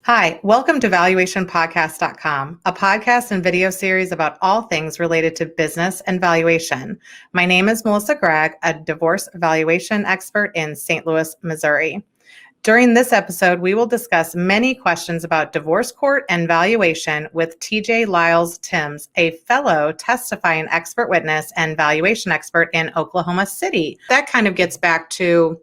Hi, welcome to valuationpodcast.com, a podcast and video series about all things related to business and valuation. My name is Melissa Gragg, a divorce valuation expert in St. Louis, Missouri. During this episode, we will discuss many questions about divorce court and valuation with TJ Liles-Tims, a fellow testifying expert witness and valuation expert in Oklahoma City. That kind of gets back to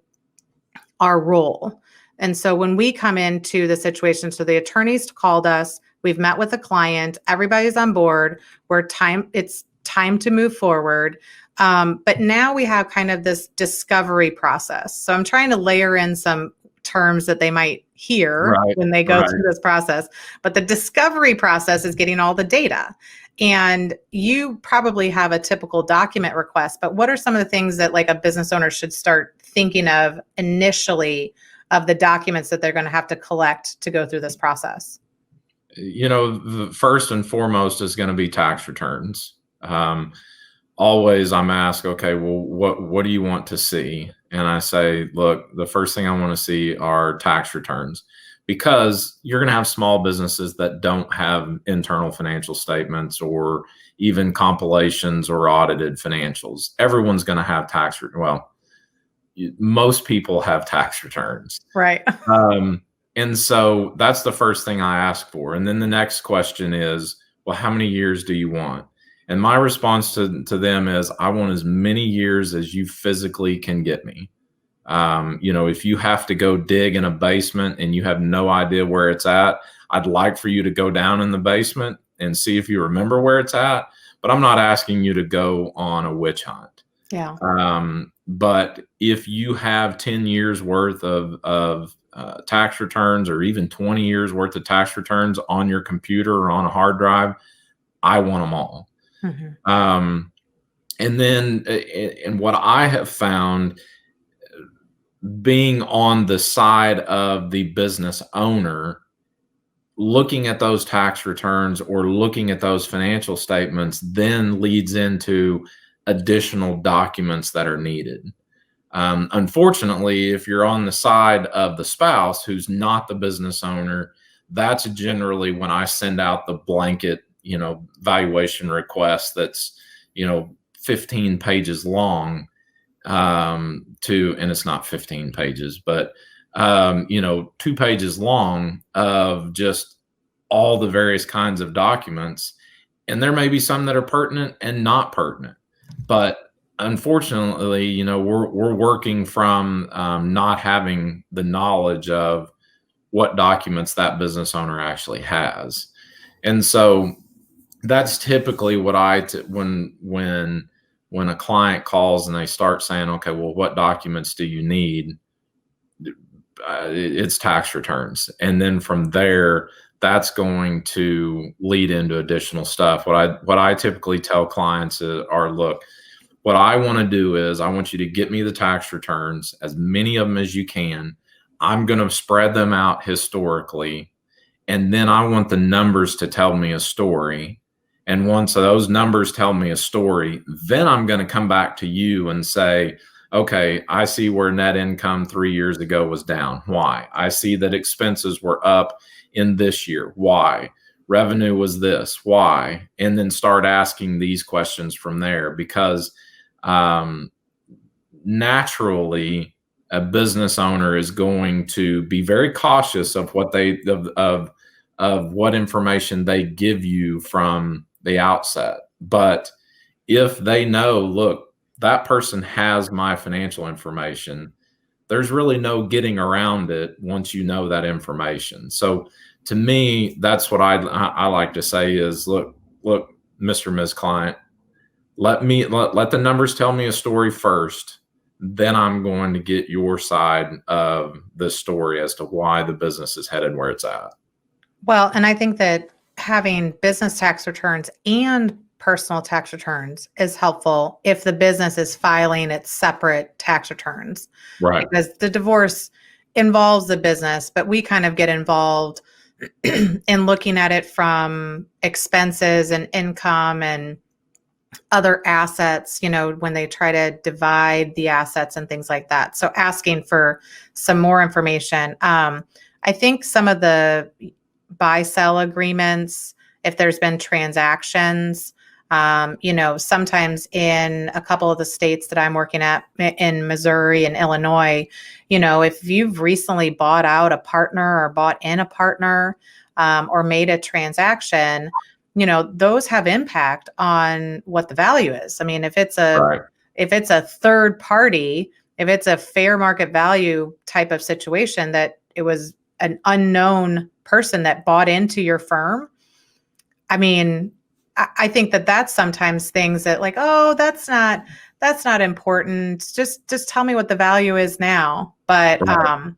our role. And so when we come into the situation, so the attorneys called us, we've met with the client, everybody's on board, it's time to move forward. But now we have kind of this discovery process. So I'm trying to layer in some terms that they might hear when they go through this process. But the discovery process is getting all the data. And you probably have a typical document request, but what are some of the things that like a business owner should start thinking of initially of the documents that they're going to have to collect to go through this process? You know, the first and foremost is going to be tax returns. Always I'm asked, okay, well, what do you want to see? And I say, look, the first thing I want to see are tax returns, because you're going to have small businesses that don't have internal financial statements or even compilations or audited financials. Everyone's going to have most people have tax returns. Right. And so that's the first thing I ask for. And then the next question is, well, how many years do you want? And my response to them is, I want as many years as you physically can get me. If you have to go dig in a basement and you have no idea where it's at, I'd like for you to go down in the basement and see if you remember where it's at. But I'm not asking you to go on a witch hunt. Yeah. But if you have 10 years worth of tax returns, or even 20 years worth of tax returns on your computer or on a hard drive, I want them all. Mm-hmm. And what I have found, being on the side of the business owner, looking at those tax returns or looking at those financial statements then leads into additional documents that are needed. Unfortunately, if you're on the side of the spouse who's not the business owner, that's generally when I send out the blanket, valuation request that's, 15 pages long, and it's not 15 pages, but, 2 pages long of just all the various kinds of documents. And there may be some that are pertinent and not pertinent. But unfortunately, we're working from not having the knowledge of what documents that business owner actually has. And so that's typically what when a client calls and they start saying, okay, well, what documents do you need? It's tax returns. And then from there, that's going to lead into additional stuff. What I typically tell clients are, look, what I want to do is I want you to get me the tax returns, as many of them as you can. I'm going to spread them out historically. And then I want the numbers to tell me a story. And once those numbers tell me a story, then I'm going to come back to you and say, okay, I see where net income 3 years ago was down. Why? I see that expenses were up in this year. Why? Revenue was this. Why? And then start asking these questions from there, because naturally a business owner is going to be very cautious of what what information they give you from the outset. But if they know, look, that person has my financial information, there's really no getting around it once you know that information. So to me, that's what I like to say is, look, Mr. Ms. Client, let the numbers tell me a story first. Then I'm going to get your side of the story as to why the business is headed where it's at. Well, and I think that having business tax returns and personal tax returns is helpful if the business is filing its separate tax returns. Right. Because the divorce involves the business, but we kind of get involved in looking at it from expenses and income and other assets, when they try to divide the assets and things like that. So asking for some more information. I think some of the buy-sell agreements, if there's been transactions, sometimes in a couple of the states that I'm working at in Missouri and Illinois, if you've recently bought out a partner or bought in a partner, or made a transaction, those have impact on what the value is. I mean, if it's Right. a third party, if it's a fair market value type of situation, that it was an unknown person that bought into your firm, I mean, I think that that's sometimes things that, like, oh, that's not important. Just tell me what the value is now. But Right.